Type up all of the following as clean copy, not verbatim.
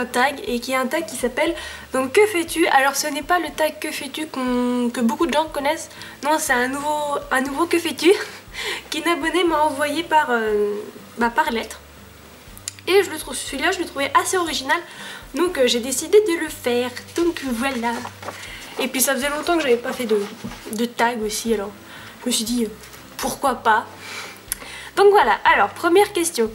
un tag et qui est un tag qui s'appelle donc que fais-tu. Alors ce n'est pas le tag que fais-tu que beaucoup de gens connaissent, non c'est un nouveau que fais-tu qu'une abonnée m'a envoyé par lettre. Et celui-là je le trouvais assez original, donc j'ai décidé de le faire, donc voilà. Et puis ça faisait longtemps que j'avais pas fait de tag aussi, alors je me suis dit pourquoi pas. Donc voilà, alors première question.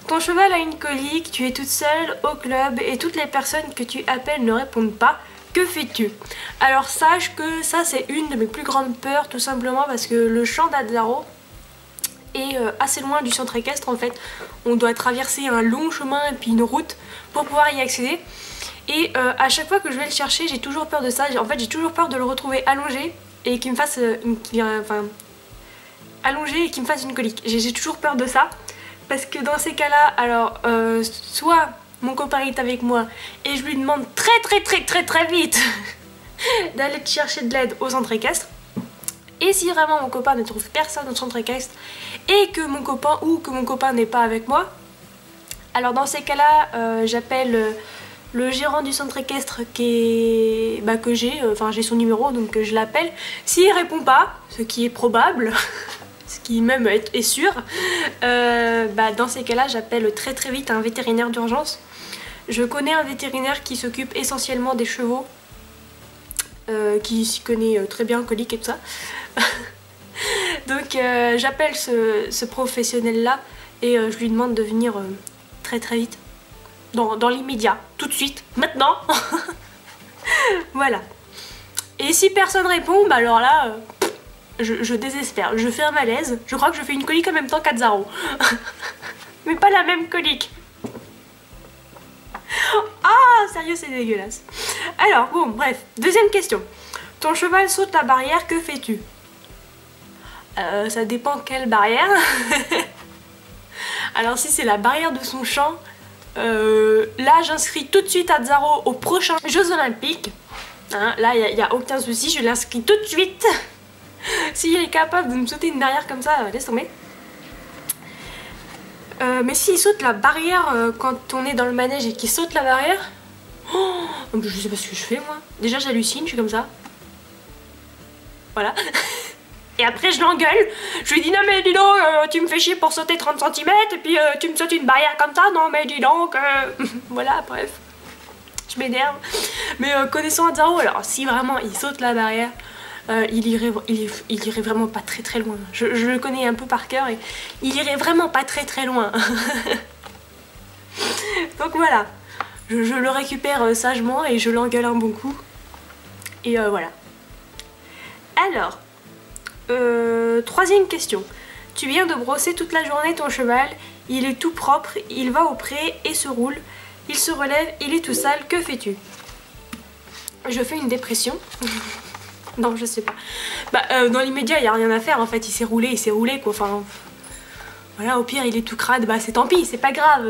Ton cheval a une colique, tu es toute seule au club et toutes les personnes que tu appelles ne répondent pas. Que fais-tu? Alors sache que ça c'est une de mes plus grandes peurs, tout simplement parce que le champ d'Azzaro est assez loin du centre équestre en fait. On doit traverser un long chemin et puis une route pour pouvoir y accéder. Et à chaque fois que je vais le chercher, j'ai toujours peur de ça. En fait j'ai toujours peur de le retrouver allongé et qu'il me fasse allongé et qu'il me fasse une colique. J'ai toujours peur de ça. Parce que dans ces cas-là, alors soit mon copain est avec moi et je lui demande très vite d'aller chercher de l'aide au centre équestre. Et si vraiment mon copain ne trouve personne au centre équestre et que mon copain n'est pas avec moi, alors dans ces cas-là, j'appelle le gérant du centre équestre que j'ai son numéro, donc je l'appelle. S'il répond pas, ce qui est probable, ce qui même est sûr, dans ces cas-là j'appelle très vite un vétérinaire d'urgence. Je connais un vétérinaire qui s'occupe essentiellement des chevaux, qui s'y connaît très bien en colique et tout ça. Donc j'appelle ce professionnel là et je lui demande de venir très vite, dans l'immédiat, tout de suite, maintenant. Voilà. Et si personne répond, alors là... Je désespère, je fais un malaise, je crois que je fais une colique en même temps qu'Azzaro. Mais pas la même colique. Ah, sérieux, c'est dégueulasse. Alors, bon, bref, deuxième question. Ton cheval saute la barrière, que fais-tu? Ça dépend quelle barrière. Alors si c'est la barrière de son champ, là j'inscris tout de suite Azzaro aux prochains Jeux Olympiques. Hein, là, il n'y a aucun souci, je l'inscris tout de suite. S'il est capable de me sauter une barrière comme ça, laisse tomber. Mais s'il saute la barrière quand on est dans le manège et qu'il saute la barrière, je sais pas ce que je fais moi. Déjà j'hallucine, je suis comme ça. Voilà. Et après je l'engueule. Je lui dis non mais dis donc, tu me fais chier pour sauter 30 cm et puis tu me sautes une barrière comme ça. Non mais dis donc. Voilà, bref. Je m'énerve. Mais connaissant Azzaro, alors si vraiment il saute la barrière... il irait vraiment pas très loin. Je le connais un peu par cœur et il irait vraiment pas très loin. Donc voilà, je le récupère sagement et je l'engueule un bon coup. Et voilà. Alors, troisième question. Tu viens de brosser toute la journée ton cheval, il est tout propre, il va au pré et se roule, il se relève, il est tout sale, que fais-tu? Je fais une dépression. Non, je sais pas. Dans l'immédiat, il n'y a rien à faire en fait. Il s'est roulé quoi. Enfin, voilà, au pire, il est tout crade. C'est tant pis, c'est pas grave.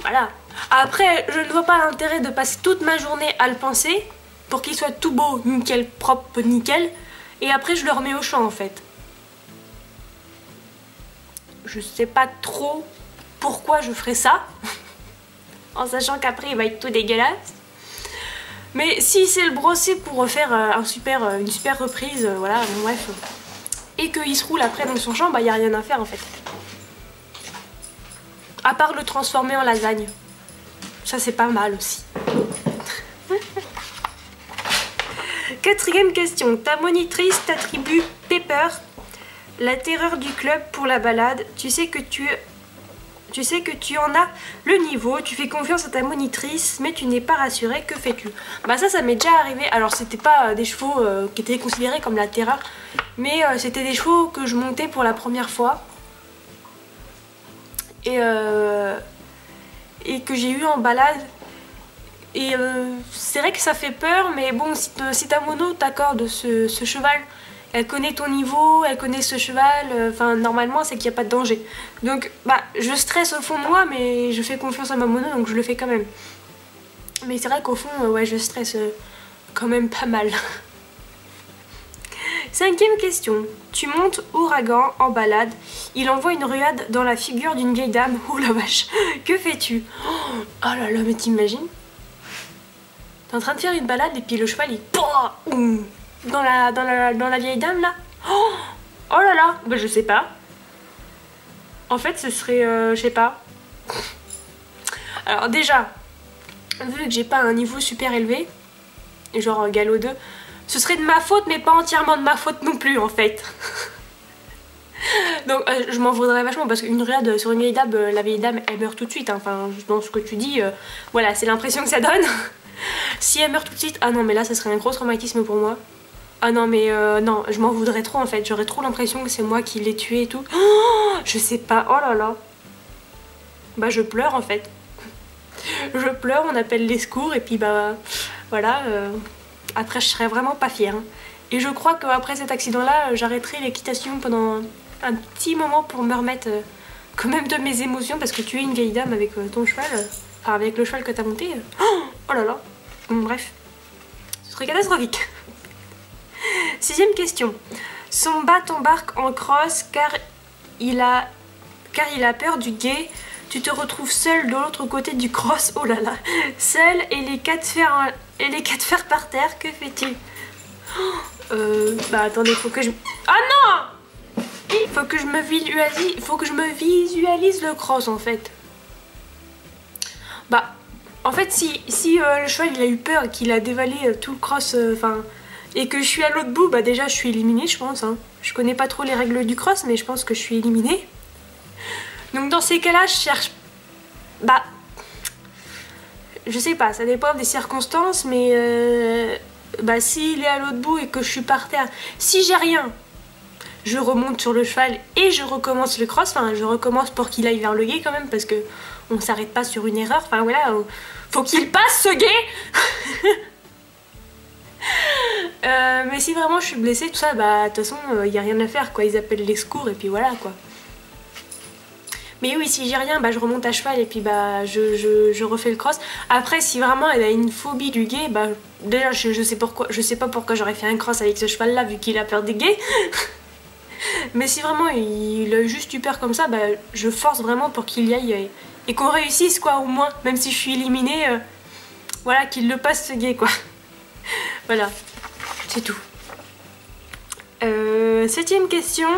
Voilà. Après, je ne vois pas l'intérêt de passer toute ma journée à le penser pour qu'il soit tout beau, nickel, propre, nickel. Et après, je le remets au champ en fait. Je sais pas trop pourquoi je ferais ça. En sachant qu'après, il va être tout dégueulasse. Mais si c'est le brosser pour refaire une super reprise, voilà, bon, bref, et qu'il se roule après dans son champ, il n'y a rien à faire en fait. À part le transformer en lasagne. Ça c'est pas mal aussi. Quatrième question. Ta monitrice t'attribue Pepper, la terreur du club pour la balade. Tu sais que tu en as le niveau, tu fais confiance à ta monitrice, mais tu n'es pas rassurée, que fais-tu? Ça m'est déjà arrivé. Alors c'était pas des chevaux qui étaient considérés comme la terreur, mais c'était des chevaux que je montais pour la première fois. Et que j'ai eu en balade. Et c'est vrai que ça fait peur, mais bon, si ta mono t'accorde ce cheval, elle connaît ton niveau, elle connaît ce cheval, enfin normalement c'est qu'il n'y a pas de danger. Donc je stresse au fond de moi, mais je fais confiance à ma mono, donc je le fais quand même. Mais c'est vrai qu'au fond, ouais, je stresse quand même pas mal. 5e question. Tu montes Ouragan en balade. Il envoie une ruade dans la figure d'une vieille dame. Oh la vache. Que fais-tu? Oh là là, mais t'imagines? T'es en train de faire une balade et puis le cheval il... Dans la vieille dame là. Oh là là. Bah je sais pas. En fait ce serait... je sais pas. Alors déjà, vu que j'ai pas un niveau super élevé, genre galop 2, ce serait de ma faute mais pas entièrement de ma faute non plus en fait. Donc je m'en voudrais vachement parce qu'une ruade sur une vieille dame, la vieille dame elle meurt tout de suite, hein. Enfin dans ce que tu dis, voilà c'est l'impression que ça donne. Si elle meurt tout de suite, ah non mais là ça serait un gros traumatisme pour moi. Ah non mais non, je m'en voudrais trop en fait, j'aurais trop l'impression que c'est moi qui l'ai tué et tout. Oh, je sais pas, oh là là. Bah je pleure en fait. Je pleure, on appelle les secours et puis bah voilà, après je serais vraiment pas fière. Hein. Et je crois qu'après cet accident là, j'arrêterai l'équitation pendant un petit moment pour me remettre quand même de mes émotions parce que tuer une vieille dame avec ton cheval, enfin avec le cheval que t'as monté, oh là là, bon, bref, ce serait catastrophique. 6e question. Son bat t'embarque en cross car il a peur du guet. Tu te retrouves seul de l'autre côté du cross, oh là là, seul et les 4 fers par terre, que fais-tu? Bah attendez, faut que je... Ah non! Il faut que je me visualise le cross en fait. Bah, en fait si le cheval il a eu peur et qu'il a dévalé tout le cross, enfin... et que je suis à l'autre bout, bah déjà je suis éliminée je pense. Hein. Je connais pas trop les règles du cross mais je pense que je suis éliminée. Donc dans ces cas-là, je cherche... Bah... Je sais pas, ça dépend des circonstances, mais... Bah s'il est à l'autre bout et que je suis par terre, si j'ai rien, je remonte sur le cheval et je recommence le cross. Enfin, je recommence pour qu'il aille vers le guet quand même, parce que on s'arrête pas sur une erreur. Enfin voilà, faut qu'il passe ce guet. Mais si vraiment je suis blessée, tout ça, bah de toute façon, il y a rien à faire quoi. Ils appellent les secours et puis voilà quoi. Mais oui, si j'ai rien, bah je remonte à cheval et puis bah je refais le cross. Après, si vraiment elle a une phobie du guet, bah déjà je sais pas pourquoi j'aurais fait un cross avec ce cheval là vu qu'il a peur des guets. Mais si vraiment il a juste eu peur comme ça, bah je force vraiment pour qu'il y aille et qu'on réussisse quoi au moins. Même si je suis éliminée, voilà, qu'il le passe ce guet quoi. Voilà, c'est tout. 7e question.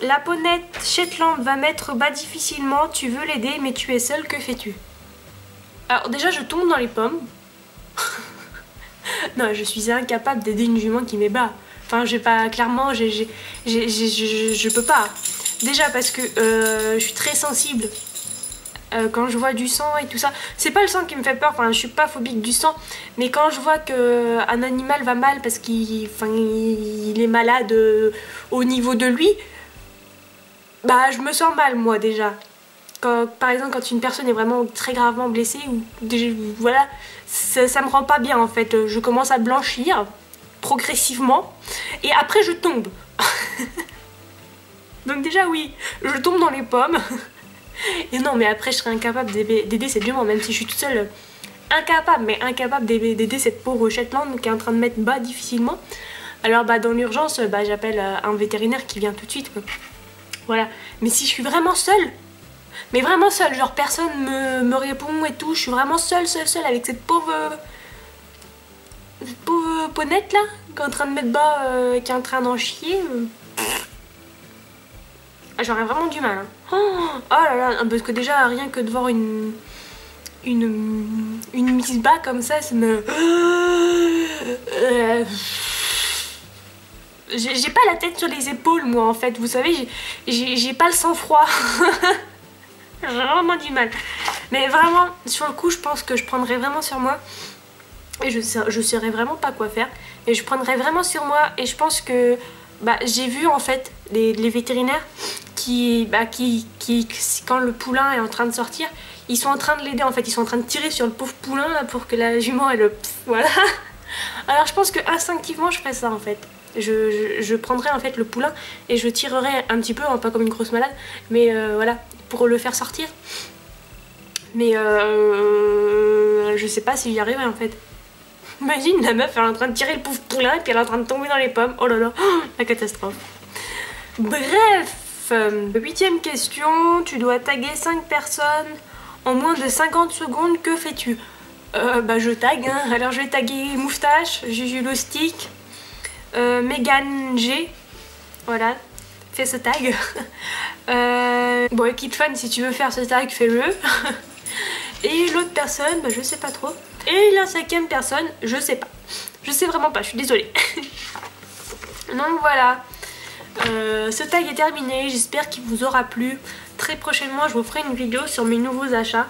La ponette Shetland va mettre bas difficilement, tu veux l'aider mais tu es seule, que fais-tu? Alors déjà je tombe dans les pommes. Non, je suis incapable d'aider une jument qui met bas. Enfin j'ai pas, clairement je peux pas. Déjà parce que je suis très sensible quand je vois du sang et tout ça. C'est pas le sang qui me fait peur, enfin je suis pas phobique du sang. Mais quand je vois qu'un animal va mal parce qu'il est malade au niveau de lui, bah je me sens mal moi déjà. Par exemple quand une personne est vraiment très gravement blessée ou voilà, ça me rend pas bien en fait. Je commence à blanchir progressivement et après je tombe. Donc déjà oui, je tombe dans les pommes. Et non mais après je serais incapable d'aider cette jument, même si je suis toute seule. Incapable d'aider cette pauvre Shetland qui est en train de mettre bas difficilement. Alors bah dans l'urgence, bah j'appelle un vétérinaire qui vient tout de suite quoi. Voilà, mais si je suis vraiment seule, mais vraiment seule, genre personne me répond et tout, je suis vraiment seule avec cette pauvre ponette là, qui est en train de mettre bas, qui est en train d'en chier. J'aurais vraiment du mal. Hein. Oh là là, parce que déjà rien que de voir une mise bas comme ça me... J'ai pas la tête sur les épaules moi en fait, vous savez, j'ai pas le sang-froid. J'ai vraiment du mal. Mais vraiment, sur le coup, je pense que je prendrais vraiment sur moi. Et je saurais vraiment pas quoi faire. Et je prendrais vraiment sur moi. Et je pense que bah, j'ai vu en fait les vétérinaires qui, quand le poulain est en train de sortir, ils sont en train de l'aider en fait. Ils sont en train de tirer sur le pauvre poulain là, pour que la jument elle... Voilà. Alors je pense que instinctivement je ferais ça en fait. Je prendrais en fait le poulain et je tirerais un petit peu, hein, pas comme une grosse malade, mais voilà, pour le faire sortir. Mais je sais pas si j'y arriverai en fait. Imagine la meuf, elle est en train de tirer le pouf poulain et puis elle est en train de tomber dans les pommes. Oh là là, la catastrophe. Bref, 8e question, tu dois taguer 5 personnes en moins de 50 secondes, que fais-tu? Bah je tag, hein. Alors je vais taguer Moustache, Juju Lostic, Megan G, voilà, fais ce tag. Bon, Kid Fan, si tu veux faire ce tag, fais-le. Et l'autre personne, bah je sais pas trop. Et la 5e personne, je sais pas. Je sais vraiment pas, je suis désolée. Donc voilà. Ce tag est terminé, j'espère qu'il vous aura plu. Très prochainement je vous ferai une vidéo sur mes nouveaux achats.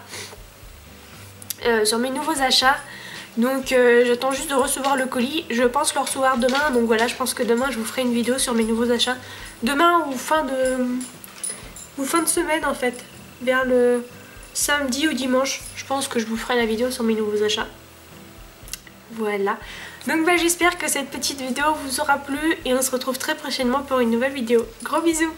Donc j'attends juste de recevoir le colis. Je pense le recevoir demain, donc voilà, je pense que demain je vous ferai une vidéo sur mes nouveaux achats. Demain ou fin de semaine en fait, vers le samedi ou dimanche. Je pense que je vous ferai la vidéo sur mes nouveaux achats. Voilà. Donc bah, j'espère que cette petite vidéo vous aura plu et on se retrouve très prochainement pour une nouvelle vidéo. Gros bisous!